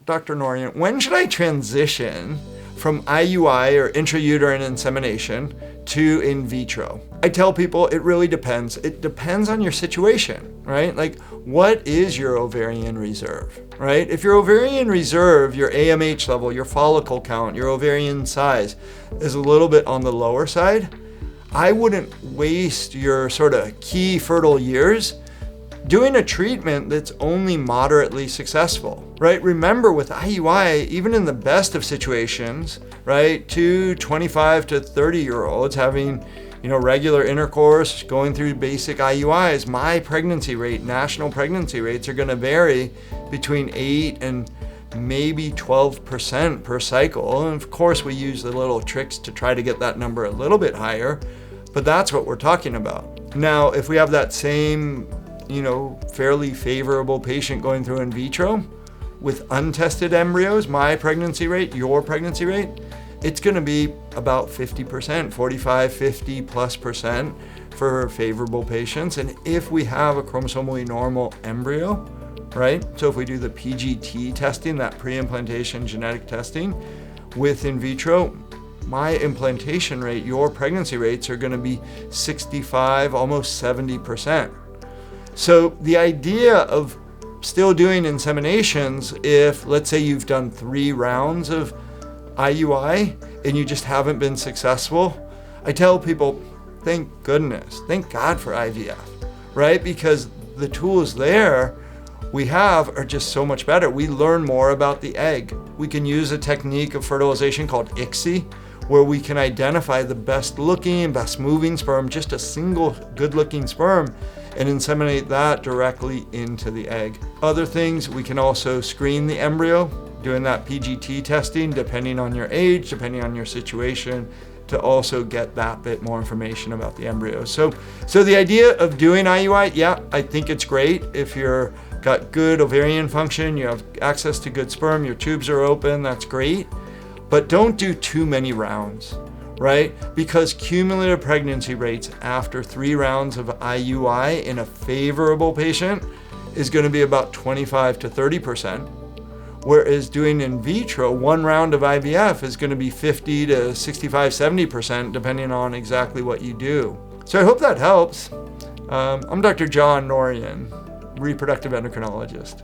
Dr. Norian, when should I transition from IUI or intrauterine insemination to in vitro? I tell people it really depends. It depends on your situation, right? Like, what is your ovarian reserve, right? If your ovarian reserve, your AMH level, your follicle count, your ovarian size is a little bit on the lower side, I wouldn't waste your sort of key fertile years doing a treatment that's only moderately successful, right? Remember, with IUI, even in the best of situations, right, 25 to 30-year-olds having, regular intercourse, going through basic IUIs, my pregnancy rate, national pregnancy rates are going to vary between 8 and maybe 12% per cycle. And of course, we use the little tricks to try to get that number a little bit higher, but that's what we're talking about. Now, if we have that same fairly favorable patient going through in vitro with untested embryos, my pregnancy rate, your pregnancy rate, it's going to be about 50%, 45, 50 plus percent for favorable patients. And if we have a chromosomally normal embryo, right? So if we do the PGT testing, that pre-implantation genetic testing with in vitro, my implantation rate, your pregnancy rates are going to be 65, almost 70%. So the idea of still doing inseminations, if let's say you've done 3 rounds of IUI and you just haven't been successful, I tell people, thank goodness, thank God for IVF, right? Because the tools there we have are just so much better. We learn more about the egg. We can use a technique of fertilization called ICSI, where we can identify the best looking, best moving sperm, just a single good looking sperm, and inseminate that directly into the egg. Other things, we can also screen the embryo, doing that PGT testing, depending on your age, depending on your situation, to also get that bit more information about the embryo. So the idea of doing IUI, yeah, I think it's great. If you're got good ovarian function, you have access to good sperm, your tubes are open, that's great. But don't do too many rounds, right? Because cumulative pregnancy rates after 3 rounds of IUI in a favorable patient is going to be about 25 to 30%, whereas doing in vitro, 1 round of IVF is going to be 50 to 65, 70%, depending on exactly what you do. So I hope that helps. I'm Dr. John Norian, reproductive endocrinologist.